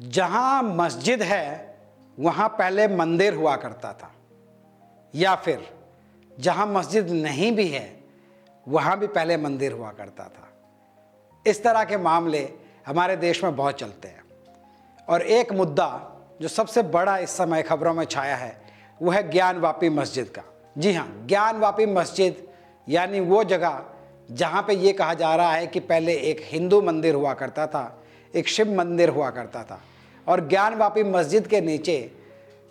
जहाँ मस्जिद है वहाँ पहले मंदिर हुआ करता था, या फिर जहाँ मस्जिद नहीं भी है वहाँ भी पहले मंदिर हुआ करता था। इस तरह के मामले हमारे देश में बहुत चलते हैं। और एक मुद्दा जो सबसे बड़ा इस समय खबरों में छाया है वो है ज्ञानवापी मस्जिद का। जी हाँ, ज्ञानवापी मस्जिद यानी वो जगह जहाँ पे ये कहा जा रहा है कि पहले एक हिंदू मंदिर हुआ करता था, एक शिव मंदिर हुआ करता था और ज्ञानवापी मस्जिद के नीचे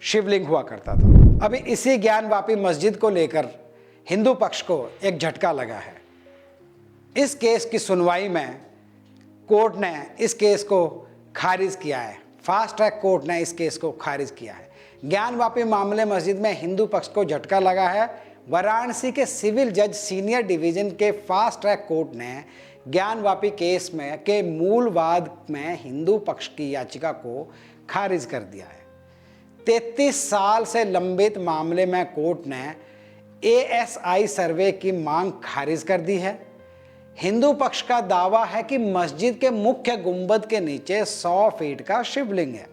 शिवलिंग हुआ करता था। अभी इसी ज्ञानवापी मस्जिद को लेकर हिंदू पक्ष को एक झटका लगा है। इस केस की सुनवाई में कोर्ट ने इस केस को खारिज किया है। फास्ट ट्रैक कोर्ट ने इस केस को खारिज किया है। ज्ञानवापी मामले मस्जिद में हिंदू पक्ष को झटका लगा है। वाराणसी के सिविल जज सीनियर डिवीजन के फास्ट ट्रैक कोर्ट ने ज्ञानवापी केस में के मूल वाद में हिंदू पक्ष की याचिका को खारिज कर दिया है। 33 साल से लंबित मामले में कोर्ट ने ASI सर्वे की मांग खारिज कर दी है। हिंदू पक्ष का दावा है कि मस्जिद के मुख्य गुंबद के नीचे 100 फीट का शिवलिंग है।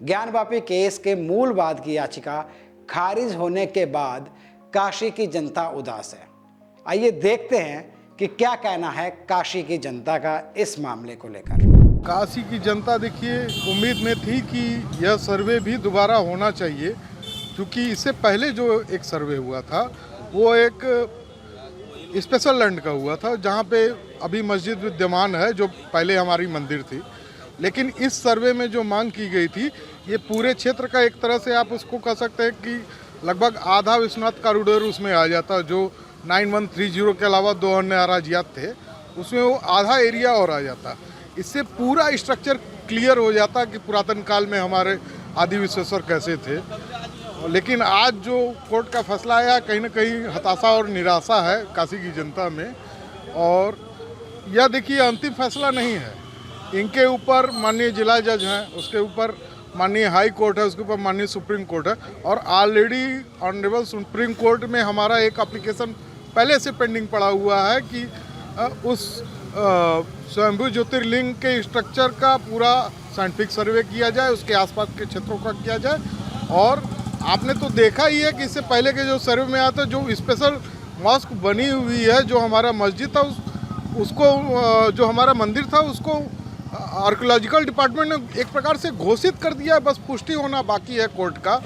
ज्ञानवापी केस के मूल वाद की याचिका खारिज होने के बाद काशी की जनता उदास है। आइए देखते हैं कि क्या कहना है काशी की जनता का इस मामले को लेकर। काशी की जनता देखिए उम्मीद में थी कि यह सर्वे भी दोबारा होना चाहिए, क्योंकि इससे पहले जो एक सर्वे हुआ था वो एक स्पेशल लैंड का हुआ था, जहाँ पे अभी मस्जिद विद्यमान है जो पहले हमारी मंदिर थी। लेकिन इस सर्वे में जो मांग की गई थी ये पूरे क्षेत्र का एक तरह से आप उसको कह सकते हैं कि लगभग आधा विश्वनाथ कॉरिडोर उसमें आ जाता। जो 9130 के अलावा 2 अन्य अराजियात थे उसमें वो आधा एरिया और आ जाता। इससे पूरा स्ट्रक्चर क्लियर हो जाता कि पुरातन काल में हमारे आदि विश्वेश्वर कैसे थे। लेकिन आज जो कोर्ट का फैसला आया कहीं ना कहीं हताशा और निराशा है काशी की जनता में। और यह देखिए अंतिम फैसला नहीं है। इनके ऊपर माननीय जिला जज हैं, उसके ऊपर माननीय हाई कोर्ट है, उसके ऊपर माननीय सुप्रीम कोर्ट है। और ऑलरेडी ऑनरेबल सुप्रीम कोर्ट में हमारा एक एप्लीकेशन पहले से पेंडिंग पड़ा हुआ है कि उस स्वयंभू ज्योतिर्लिंग के स्ट्रक्चर का पूरा साइंटिफिक सर्वे किया जाए, उसके आसपास के क्षेत्रों का किया जाए। और आपने तो देखा ही है कि इससे पहले के जो सर्वे में आता जो स्पेशल मॉस्क बनी हुई है, जो हमारा मस्जिद था उसको जो हमारा मंदिर था उसको आर्कियोलॉजिकल डिपार्टमेंट ने एक प्रकार से घोषित कर दिया है। बस पुष्टि होना बाकी है कोर्ट का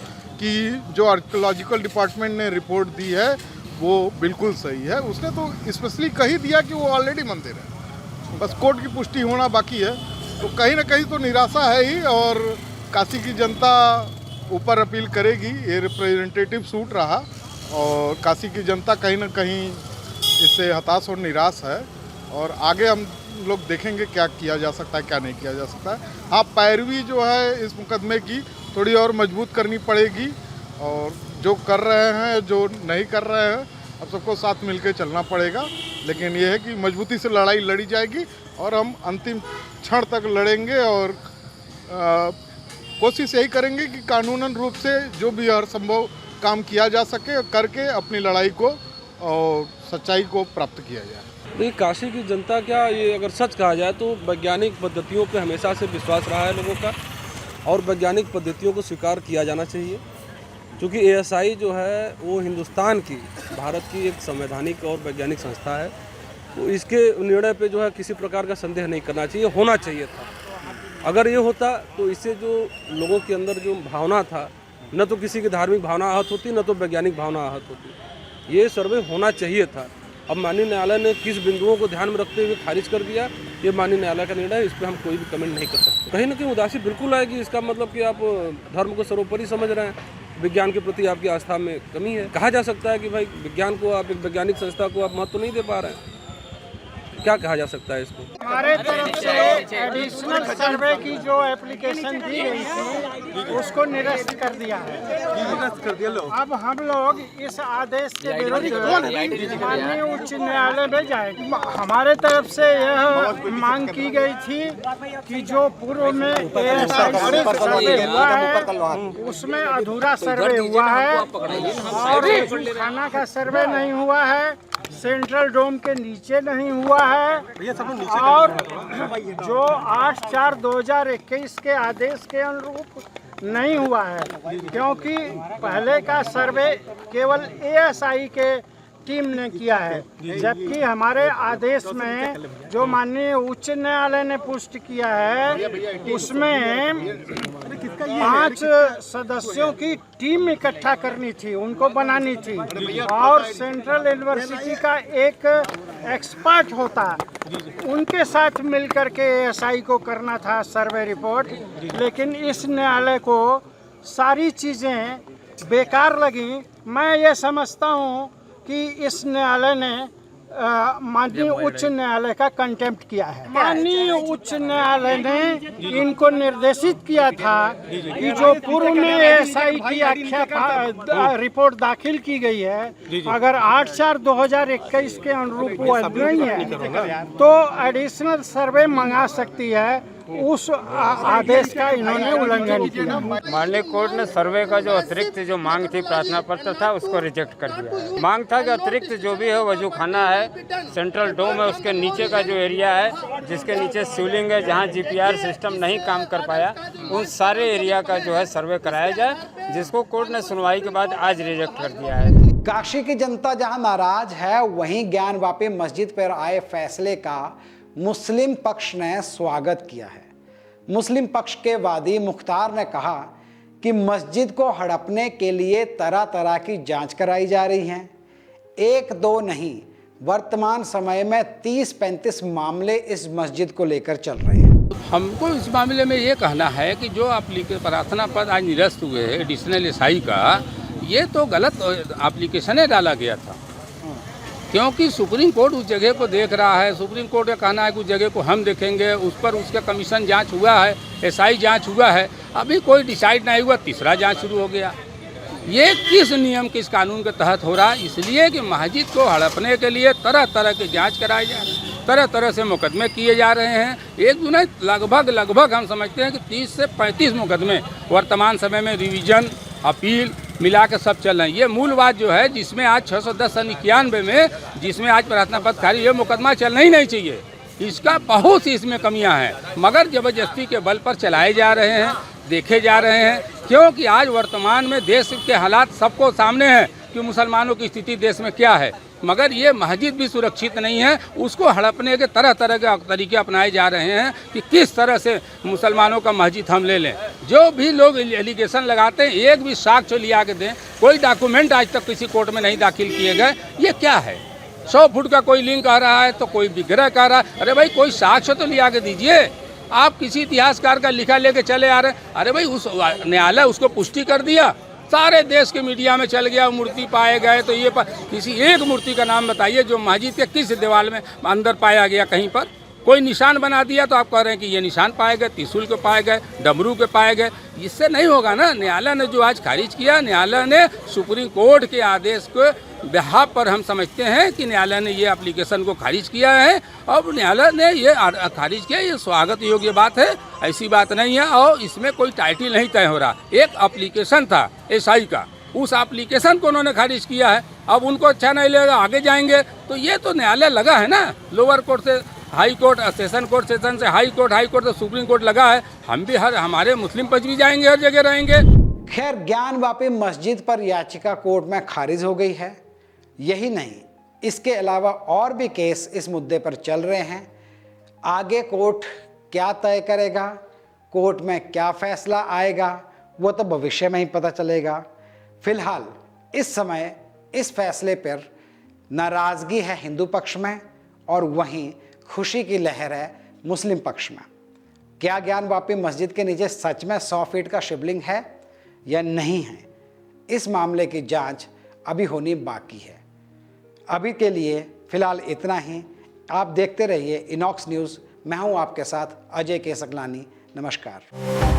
कि जो आर्कियोलॉजिकल डिपार्टमेंट ने रिपोर्ट दी है वो बिल्कुल सही है। उसने तो स्पेशली कही दिया कि वो ऑलरेडी मंदिर है, बस कोर्ट की पुष्टि होना बाकी है। तो कहीं ना कहीं तो निराशा है ही। और काशी की जनता ऊपर अपील करेगी, ये रिप्रेजेंटेटिव सूट रहा और काशी की जनता कहीं ना कहीं इससे हताश और निराश है। और आगे हम लोग देखेंगे क्या किया जा सकता है, क्या नहीं किया जा सकता है। हाँ, पैरवी जो है इस मुकदमे की थोड़ी और मजबूत करनी पड़ेगी। और जो कर रहे हैं, जो नहीं कर रहे हैं, अब सबको साथ मिलकर चलना पड़ेगा। लेकिन ये है कि मजबूती से लड़ाई लड़ी जाएगी और हम अंतिम क्षण तक लड़ेंगे। और कोशिश यही करेंगे कि कानूनन रूप से जो भी हर संभव काम किया जा सके करके अपनी लड़ाई को और सच्चाई को प्राप्त किया जाए। नहीं, काशी की जनता क्या, ये अगर सच कहा जाए तो वैज्ञानिक पद्धतियों पे हमेशा से विश्वास रहा है लोगों का और वैज्ञानिक पद्धतियों को स्वीकार किया जाना चाहिए। क्योंकि ASI जो है वो हिंदुस्तान की, भारत की एक संवैधानिक और वैज्ञानिक संस्था है। तो इसके निर्णय पे जो है किसी प्रकार का संदेह नहीं करना चाहिए, होना चाहिए था। अगर ये होता तो इससे जो लोगों के अंदर जो भावना था, न तो किसी की धार्मिक भावना आहत होती, न तो वैज्ञानिक भावना आहत होती। ये सर्वे होना चाहिए था। अब माननीय न्यायालय ने किस बिंदुओं को ध्यान में रखते हुए खारिज कर दिया, ये माननीय न्यायालय का निर्णय है। इस पर हम कोई भी कमेंट नहीं कर सकते। कहीं ना कहीं उदासी बिल्कुल आएगी। इसका मतलब कि आप धर्म को सर्वोपरि समझ रहे हैं, विज्ञान के प्रति आपकी आस्था में कमी है। कहा जा सकता है कि भाई विज्ञान को, आप एक वैज्ञानिक संस्था को आप महत्व नहीं दे पा रहे हैं। क्या कहा जा सकता है इसको? हमारे तरफ से एडिशनल सर्वे की जो एप्लीकेशन दी गई थी उसको निरस्त कर दिया है। अब हम लोग इस आदेश के विरुद्ध माननीय उच्च न्यायालय में जाएंगे। हमारे तरफ से यह मांग की गई थी कि जो पूर्व में ASI सर्वे हुआ है उसमें अधूरा सर्वे हुआ है और खाना का सर्वे नहीं हुआ है। सेंट्रल डोम के नीचे नहीं हुआ है और जो 8/4/2021 के आदेश के अनुरूप नहीं हुआ है, क्योंकि पहले का सर्वे केवल एएसआई के टीम ने किया है, जबकि हमारे आदेश में जो माननीय उच्च न्यायालय ने पुष्टि किया है उसमें 5 सदस्यों की टीम इकट्ठा करनी थी, उनको बनानी थी और सेंट्रल यूनिवर्सिटी का एक एक्सपर्ट होता, उनके साथ मिलकर के एएसआई को करना था सर्वे रिपोर्ट। लेकिन इस न्यायालय को सारी चीज़ें बेकार लगी। मैं ये समझता हूँ कि इस न्यायालय ने माननीय उच्च न्यायालय का कंटेम्प्ट किया है। माननीय उच्च न्यायालय ने इनको निर्देशित किया था कि जो पूर्व में एएसआई की आख्या रिपोर्ट दाखिल की गई है, अगर 8/4/2021 के अनुरूप वो नहीं है तो एडिशनल सर्वे मंगा सकती है। उस आदेश का इन्होंने उल्लंघन किया। माननीय कोर्ट ने सर्वे का जो अतिरिक्त जो मांग थी, प्रार्थना पत्र था, उसको रिजेक्ट कर दिया। मांग था कि अतिरिक्त जो भी है वजू खाना है, सेंट्रल डोम है, उसके नीचे का जो एरिया है जिसके नीचे शिवलिंग है, जहां जीपीआर सिस्टम नहीं काम कर पाया, उन सारे एरिया का जो है सर्वे कराया जाए, जिसको कोर्ट ने सुनवाई के बाद आज रिजेक्ट कर दिया है। काशी की जनता जहां नाराज है, वहीं ज्ञानवापी मस्जिद पर आए फैसले का मुस्लिम पक्ष ने स्वागत किया है। मुस्लिम पक्ष के वादी मुख्तार ने कहा कि मस्जिद को हड़पने के लिए तरह तरह की जांच कराई जा रही है। 1-2 नहीं, वर्तमान समय में 30-35 मामले इस मस्जिद को लेकर चल रहे हैं। हमको इस मामले में ये कहना है कि जो प्रार्थना पत्र आज निरस्त हुए है एडिशनल एसआई का, ये तो गलत एप्लीकेशन है डाला गया था, क्योंकि सुप्रीम कोर्ट उस जगह को देख रहा है। सुप्रीम कोर्ट का कहना है कि उस जगह को हम देखेंगे, उस पर उसका कमीशन जांच हुआ है, एसआई जांच हुआ है, अभी कोई डिसाइड नहीं हुआ, तीसरा जांच शुरू हो गया। ये किस नियम, किस कानून के तहत हो रहा है? इसलिए कि मस्जिद को हड़पने के लिए तरह तरह की जांच कराई जा रही है, तरह तरह से मुकदमे किए जा रहे हैं। एक जो नहीं, लगभग हम समझते हैं कि 30 से 35 मुकदमे वर्तमान समय में रिवीजन, अपील मिला के सब चल रहे हैं। ये मूल बात जो है, जिसमें आज 610/91 में जिसमें आज प्रार्थना पत्र खारिज, ये मुकदमा चलना ही नहीं चाहिए। इसका बहुत सी इसमें कमियां हैं, मगर ज़बरदस्ती के बल पर चलाए जा रहे हैं, देखे जा रहे हैं। क्योंकि आज वर्तमान में देश के हालात सबको सामने हैं कि मुसलमानों की स्थिति देश में क्या है, मगर ये मस्जिद भी सुरक्षित नहीं है। उसको हड़पने के तरह तरह के तरीके अपनाए जा रहे हैं कि किस तरह से मुसलमानों का मस्जिद हम ले लें। जो भी लोग एलिगेशन लगाते हैं, एक भी साक्ष्य लिया के दें। कोई डॉक्यूमेंट आज तक किसी कोर्ट में नहीं दाखिल किए गए। ये क्या है? 100 फुट का कोई लिंक आ रहा है तो कोई विग्रह कह रहा है। अरे भाई, कोई साक्ष्य तो लिया के दीजिए। आप किसी इतिहासकार का लिखा लेके चले आ रहे हैं। अरे भाई, उस न्यायालय उसको पुष्टि कर दिया, सारे देश के मीडिया में चल गया, मूर्ति पाए गए। तो ये किसी एक मूर्ति का नाम बताइए जो मस्जिद के किस दीवार में अंदर पाया गया, कहीं पर कोई निशान बना दिया तो आप कह रहे हैं कि ये निशान पाए गए, त्रिशूल के पाए गए, डमरू के पाए गए। इससे नहीं होगा ना। न्यायालय ने जो आज खारिज किया, न्यायालय ने सुप्रीम कोर्ट के आदेश को बिहाफ पर हम समझते हैं कि न्यायालय ने ये एप्लीकेशन को खारिज किया है। और न्यायालय ने ये खारिज किया, ये स्वागत योग्य बात है, ऐसी बात नहीं है। और इसमें कोई टाइटल नहीं तय हो रहा। एक एप्लीकेशन था एसआई का, उस एप्लीकेशन को उन्होंने खारिज किया है। अब उनको अच्छा नहीं लगेगा, आगे जाएंगे। तो ये तो न्यायालय लगा है ना, लोअर कोर्ट से high court, session court, session से हाई कोर्ट से सुप्रीम कोर्ट लगा है। हम भी हमारे मुस्लिम पक्ष भी जाएंगे, हर जगह रहेंगे। खैर, ज्ञानवापी मस्जिद पर याचिका कोर्ट में खारिज हो गई है। यही नहीं, इसके अलावा और भी केस इस मुद्दे पर चल रहे हैं। आगे कोर्ट क्या तय करेगा, कोर्ट में क्या फैसला आएगा, वो तो भविष्य में ही पता चलेगा। फिलहाल इस समय इस फैसले पर नाराज़गी है हिंदू पक्ष में और वहीं खुशी की लहर है मुस्लिम पक्ष में। क्या ज्ञानवापी मस्जिद के नीचे सच में 100 फीट का शिवलिंग है या नहीं है, इस मामले की जांच अभी होनी बाकी है। अभी के लिए फ़िलहाल इतना ही। आप देखते रहिए इनॉक्स न्यूज़। मैं हूं आपके साथ अजय के सकलानी। नमस्कार।